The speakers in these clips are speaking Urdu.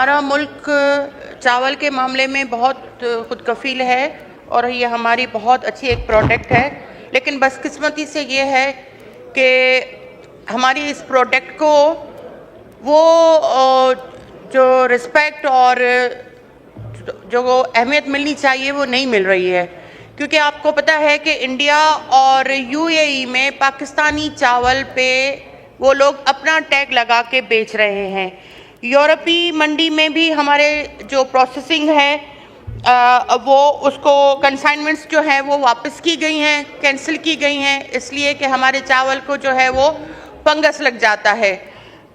ہمارا ملک چاول کے معاملے میں بہت خود کفیل ہے اور یہ ہماری بہت اچھی ایک پروڈکٹ ہے، لیکن بدقسمتی سے یہ ہے کہ ہماری اس پروڈکٹ کو وہ جو رسپیکٹ اور جو اہمیت ملنی چاہیے وہ نہیں مل رہی ہے، کیونکہ آپ کو پتہ ہے کہ انڈیا اور یو اے ای میں پاکستانی چاول پہ وہ لوگ اپنا ٹیگ لگا کے بیچ رہے ہیں۔ یورپی منڈی میں بھی ہمارے جو پروسیسنگ ہے وہ اس کو کنسائنمنٹس جو ہیں وہ واپس کی گئی ہیں، کینسل کی گئی ہیں، اس لیے کہ ہمارے چاول کو جو ہے وہ فنگس لگ جاتا ہے۔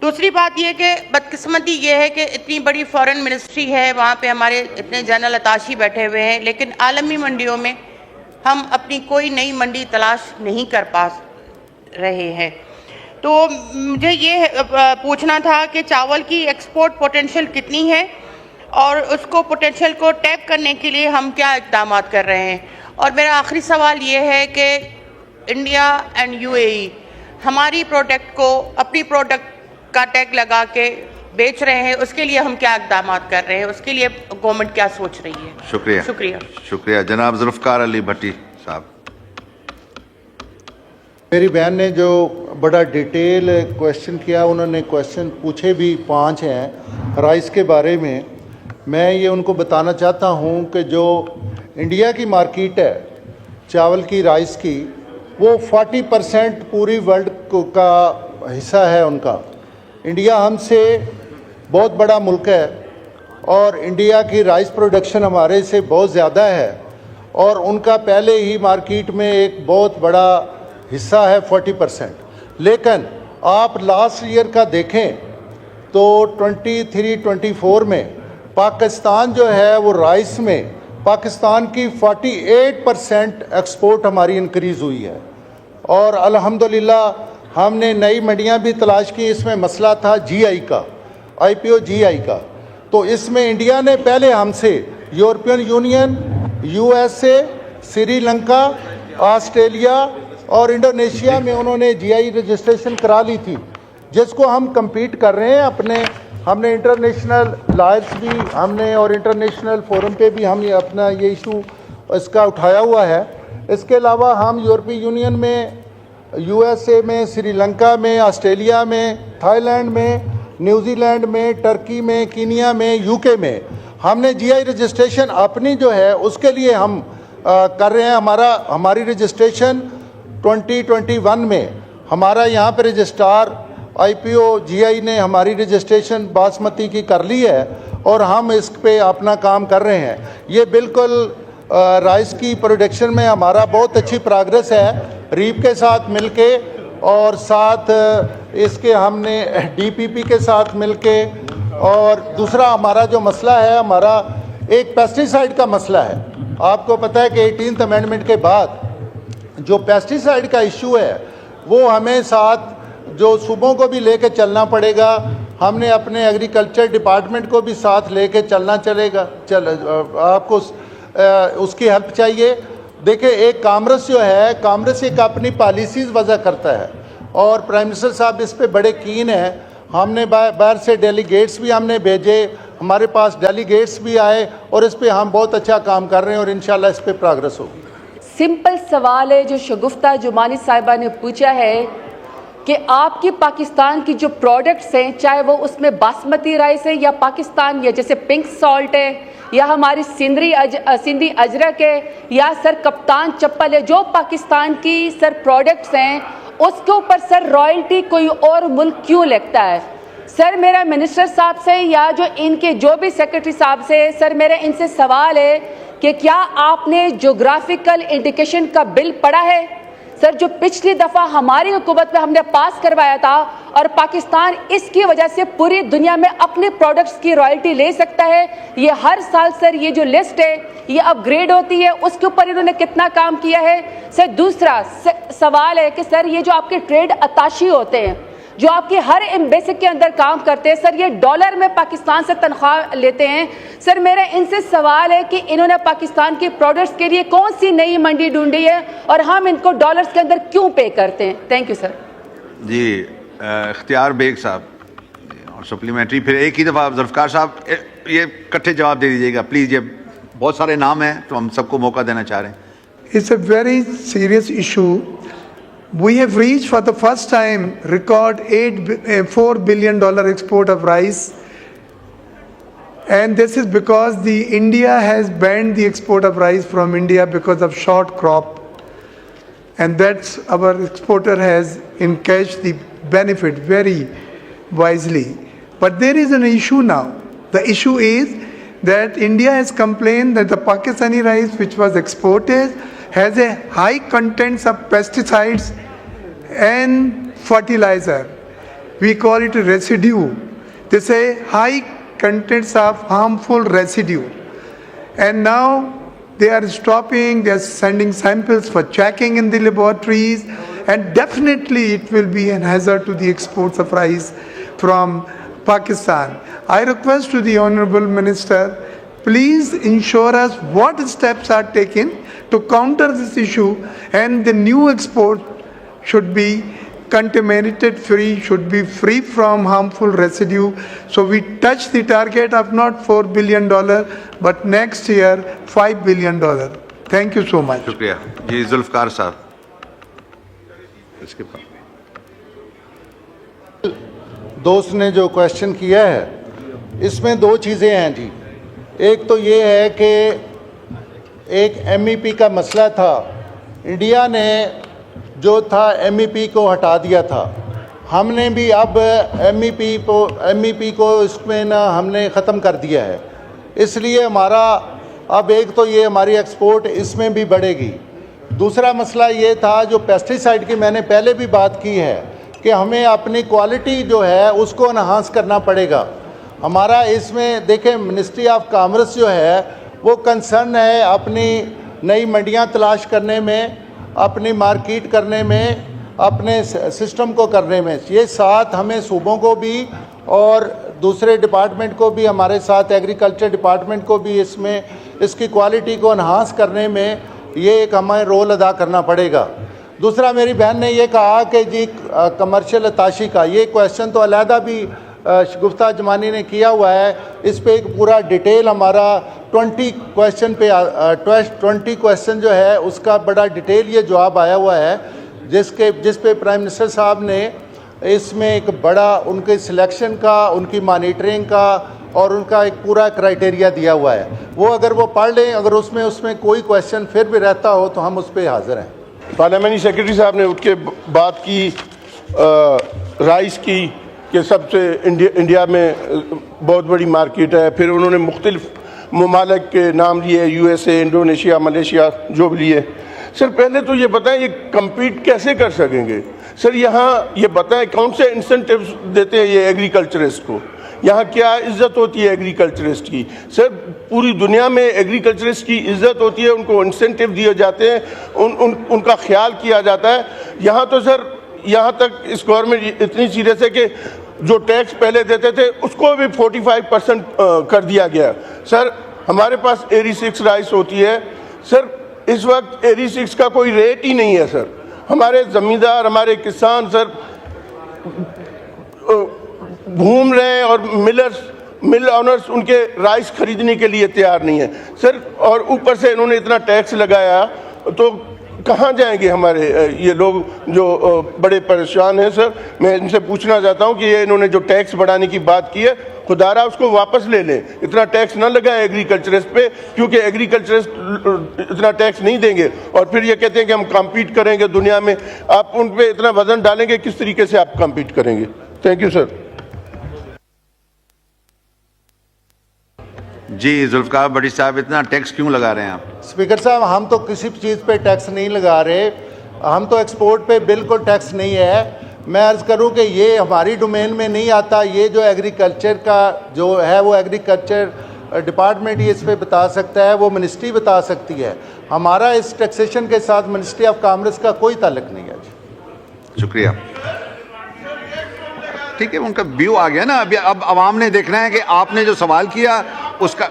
دوسری بات یہ کہ بدقسمتی یہ ہے کہ اتنی بڑی فارن منسٹری ہے، وہاں پہ ہمارے اتنے جنرل اتاشی بیٹھے ہوئے ہیں، لیکن عالمی منڈیوں میں ہم اپنی کوئی نئی منڈی تلاش نہیں کر پا رہے ہیں۔ تو مجھے یہ پوچھنا تھا کہ چاول کی ایکسپورٹ پوٹینشیل کتنی ہے اور اس کو پوٹینشیل کو ٹیپ کرنے کے لیے ہم کیا اقدامات کر رہے ہیں۔ اور میرا آخری سوال یہ ہے کہ انڈیا اینڈ یو اے ای ہماری پروڈکٹ کو اپنی پروڈکٹ کا ٹیگ لگا کے بیچ رہے ہیں، اس کے لیے ہم کیا اقدامات کر رہے ہیں، اس کے لیے گورنمنٹ کیا سوچ رہی ہے؟ شکریہ جناب ذوالفقار علی بھٹی صاحب۔ میری بہن نے جو بڑا ڈیٹیل کویشچن کیا، انہوں نے کویشچن پوچھے بھی 5 ہیں رائس کے بارے میں یہ ان کو بتانا چاہتا ہوں کہ جو انڈیا کی مارکیٹ ہے چاول کی، رائس کی، وہ 40% پوری ورلڈ کا حصہ ہے ان کا۔ انڈیا ہم سے بہت بڑا ملک ہے اور انڈیا کی رائس پروڈکشن ہمارے سے بہت زیادہ ہے، اور ان کا پہلے ہی مارکیٹ میں ایک بہت بڑا حصہ ہے 40%۔ لیکن آپ لاسٹ ایئر کا دیکھیں تو 23-24 میں پاکستان جو ہے وہ رائس میں پاکستان کی 48% ایکسپورٹ ہماری انکریز ہوئی ہے، اور الحمدللہ ہم نے نئی منڈیاں بھی تلاش کی۔ اس میں مسئلہ تھا جی آئی کا، آئی پی او جی آئی کا، تو اس میں انڈیا نے پہلے ہم سے European union, you S a, Sri Lanka, Australia اور انڈونیشیا میں انہوں نے جی آئی رجسٹریشن کرا لی تھی، جس کو ہم کمپیٹ کر رہے ہیں۔ ہم نے انٹرنیشنل لائرس بھی ہم نے اور انٹرنیشنل فورم پہ بھی ہم اپنا یہ ایشو اس کا اٹھایا ہوا ہے۔ اس کے علاوہ ہم یورپی یونین میں، یو ایس اے میں، سری لنکا میں، آسٹریلیا میں، تھائی لینڈ میں، نیوزی لینڈ میں، ٹرکی میں، کینیا میں، یو کے میں ہم نے جی آئی رجسٹریشن اپنی جو ہے اس کے لیے ہم کر رہے ہیں۔ ہماری رجسٹریشن 2021 میں ہمارا یہاں پہ رجسٹرار آئی پی او جی آئی نے ہماری رجسٹریشن باسمتی کی کر لی ہے، اور ہم اس پہ اپنا کام کر رہے ہیں۔ یہ بالکل رائس کی پروڈکشن میں ہمارا بہت اچھی پروگرس ہے، ریپ کے ساتھ مل کے، اور ساتھ اس کے ہم نے ڈی پی پی کے ساتھ مل کے، اور دوسرا ہمارا جو مسئلہ ہے، ہمارا ایک پیسٹیسائڈ کا مسئلہ ہے۔ آپ کو پتہ ہے کہ 18th امینڈمنٹ کے بعد جو پیسٹیسائڈ کا ایشو ہے وہ ہمیں ساتھ جو صوبوں کو بھی لے کے چلنا پڑے گا۔ ہم نے اپنے ایگریکلچر ڈپارٹمنٹ کو بھی ساتھ لے کے چلنا چلے گا، آپ کو اس کی ہیلپ چاہیے۔ دیکھیں، ایک کامرس جو ہے، کامرس ایک اپنی پالیسیز وضع کرتا ہے، اور پرائم منسٹر صاحب اس پہ بڑے کین ہیں۔ ہم نے باہر سے ڈیلیگیٹس بھی ہم نے بھیجے، ہمارے پاس ڈیلیگیٹس بھی آئے، اور اس پہ ہم بہت اچھا کام کر رہے ہیں، اور انشاءاللہ اس پہ پروگرس ہوگی۔ سمپل سوال ہے جو شگفتہ جمانی صاحبہ نے پوچھا ہے کہ آپ کی پاکستان کی جو پروڈکٹس ہیں، چاہے وہ اس میں باسمتی رائس ہے یا پاکستان، یا جیسے پنک سالٹ ہے، یا ہماری سندھی اجرک ہے، یا سر کپتان چپل ہے، جو پاکستان کی سر پروڈکٹس ہیں، اس کے اوپر سر رائلٹی کوئی اور ملک کیوں لگتا ہے؟ سر میرا منسٹر صاحب سے یا جو ان کے جو بھی سیکرٹری صاحب سے، سر میرا ان سے سوال ہے کہ کیا آپ نے جغرافیکل انڈیکیشن کا بل پڑھا ہے؟ سر جو پچھلی دفعہ ہماری حکومت میں ہم نے پاس کروایا تھا، اور پاکستان اس کی وجہ سے پوری دنیا میں اپنے پروڈکٹس کی رائلٹی لے سکتا ہے۔ یہ ہر سال سر یہ جو لسٹ ہے یہ اپ گریڈ ہوتی ہے، اس کے اوپر انہوں نے کتنا کام کیا ہے؟ سر دوسرا سوال ہے کہ سر یہ جو آپ کے ٹریڈ اتاشی ہوتے ہیں، جو آپ کی ہر ایمبیسی کے اندر کام کرتے ہیں، سر یہ ڈالر میں پاکستان سے تنخواہ لیتے ہیں۔ سر میرا ان سے سوال ہے کہ انہوں نے پاکستان کی پروڈکٹس کے لیے کون سی نئی منڈی ڈھونڈی ہے، اور ہم ان کو ڈالرز کے اندر کیوں پے کرتے ہیں؟ Thank you sir. جی اختیار بیگ صاحب۔ اور سپلیمنٹری پھر ایک ہی دفعہ ذوالفقار صاحب یہ اکٹھے جواب دے دیجیے گا پلیز. یہ بہت سارے نام ہیں تو ہم سب کو موقع دینا چاہ رہے ہیں. It's a very serious issue. We have reached for the first time record $4 billion export of rice. And this is because India has banned the export of rice from India because of short crop. And that's our exporter has encashed the benefit very wisely. But there is an issue now. The issue is that India has complained that the Pakistani rice which was exported has a high contents of pesticides and fertilizer. We call it a residue. They say high contents of harmful residue. And now they are stopping, they are sending samples for checking in the laboratories, and definitely it will be a hazard to the exports of rice from Pakistan. I request to the Honorable Minister, please ensure us what steps are taken to counter this issue, and the new export should be contaminated free, should be free from harmful residue, so we touch the target of not $4 billion but next year $5 billion. Thank you so much. شکریہ. جی ذوالفقار صاحب. اس کے بعد دوست نے جو کویشچن کیا ہے اس میں دو چیزیں ہیں جی. ایک تو یہ ہے کہ ایک ایم ای پی کا مسئلہ تھا, انڈیا نے جو تھا ایم ای پی کو ہٹا دیا تھا. ہم نے بھی اب ایم ای پی کو اس میں ہم نے ختم کر دیا ہے. اس لیے ہمارا اب ایک تو یہ ہماری ایکسپورٹ اس میں بھی بڑھے گی. دوسرا مسئلہ یہ تھا جو پیسٹیسائڈ کی میں نے پہلے بھی بات کی ہے کہ ہمیں اپنی کوالٹی جو ہے اس کو انہانس کرنا پڑے گا. ہمارا اس میں دیکھیں منسٹری آف کامرس جو ہے وہ کنسرن ہے اپنی نئی منڈیاں تلاش کرنے میں, اپنی مارکیٹ کرنے میں, اپنے سسٹم کو کرنے میں. یہ ساتھ ہمیں صوبوں کو بھی اور دوسرے ڈپارٹمنٹ کو بھی, ہمارے ساتھ ایگریکلچر ڈپارٹمنٹ کو بھی اس میں اس کی کوالٹی کو انہانس کرنے میں یہ ایک ہمیں رول ادا کرنا پڑے گا. دوسرا میری بہن نے یہ کہا کہ جی کمرشل اتاشی کا یہ کویشچن تو علیحدہ بھی شگفتہ جمانی نے کیا ہوا ہے. اس پہ ایک پورا ڈیٹیل ہمارا 20 کویشچن جو ہے اس کا بڑا ڈیٹیل یہ جواب آیا ہوا ہے جس پہ پرائم منسٹر صاحب نے اس میں ایک بڑا ان کے سلیکشن کا, ان کی مانیٹرنگ کا اور ان کا ایک پورا کرائٹیریا دیا ہوا ہے. وہ اگر وہ پڑھ لیں, اگر اس میں کوئی کویشچن پھر بھی رہتا ہو تو ہم اس پہ حاضر ہیں. پارلیمنٹری سیکرٹری صاحب نے اٹھ کے بات کی رائس کی کہ سب سے انڈیا میں بہت بڑی مارکیٹ ہے. پھر انہوں نے مختلف ممالک کے نام لیے, U S A, Indonesia, Malaysia, جو بھی لیے. سر پہلے تو یہ بتائیں یہ کمپیٹ کیسے کر سکیں گے؟ سر یہاں یہ بتائیں کون سے انسینٹیوز دیتے ہیں یہ ایگریکلچرسٹ کو؟ یہاں کیا عزت ہوتی ہے ایگریکلچرسٹ کی؟ سر پوری دنیا میں ایگریکلچرسٹ کی عزت ہوتی ہے, ان کو انسینٹیو دیے جاتے ہیں, ان کا خیال کیا جاتا ہے. یہاں تو سر یہاں تک اس گورنمنٹ اتنی سیریس ہے کہ جو ٹیکس پہلے دیتے تھے اس کو بھی 45% کر دیا گیا. سر ہمارے پاس ایری 6 رائس ہوتی ہے. سر اس وقت ایری 6 کا کوئی ریٹ ہی نہیں ہے. سر ہمارے زمیندار, ہمارے کسان سر گھوم رہے ہیں اور مل آنرز ان کے رائس خریدنے کے لیے تیار نہیں ہیں. سر اور اوپر سے انہوں نے اتنا ٹیکس لگایا تو کہاں جائیں گے ہمارے یہ لوگ جو بڑے پریشان ہیں؟ سر میں ان سے پوچھنا چاہتا ہوں کہ یہ انہوں نے جو ٹیکس بڑھانے کی بات کی ہے خدا را اس کو واپس لے لیں. اتنا ٹیکس نہ لگائیں ایگریکلچرسٹ پہ, کیونکہ ایگریکلچرسٹ اتنا ٹیکس نہیں دیں گے. اور پھر یہ کہتے ہیں کہ ہم کمپیٹ کریں گے دنیا میں. آپ ان پہ اتنا وزن ڈالیں گے, کس طریقے سے آپ کمپیٹ کریں گے؟ Thank you sir. جی ذوالفقار بھٹی صاحب, اتنا ٹیکس کیوں لگا رہے ہیں آپ؟ اسپیکر صاحب ہم تو کسی چیز پہ ٹیکس نہیں لگا رہے, ہم تو ایکسپورٹ پہ بالکل ٹیکس نہیں ہے. میں عرض کروں کہ یہ ہماری ڈومین میں نہیں آتا. یہ جو ایگریکلچر کا جو ہے وہ ایگریکلچر ڈپارٹمنٹ ہی اس پہ بتا سکتا ہے, وہ منسٹری بتا سکتی ہے. ہمارا اس ٹیکسیشن کے ساتھ منسٹری آف کامرس کا کوئی تعلق نہیں ہے. شکریہ. ٹھیک ہے, ان کا ویو آ گیا نا. اب عوام نے دیکھنا ہے کہ آپ نے جو سوال کیا اس کا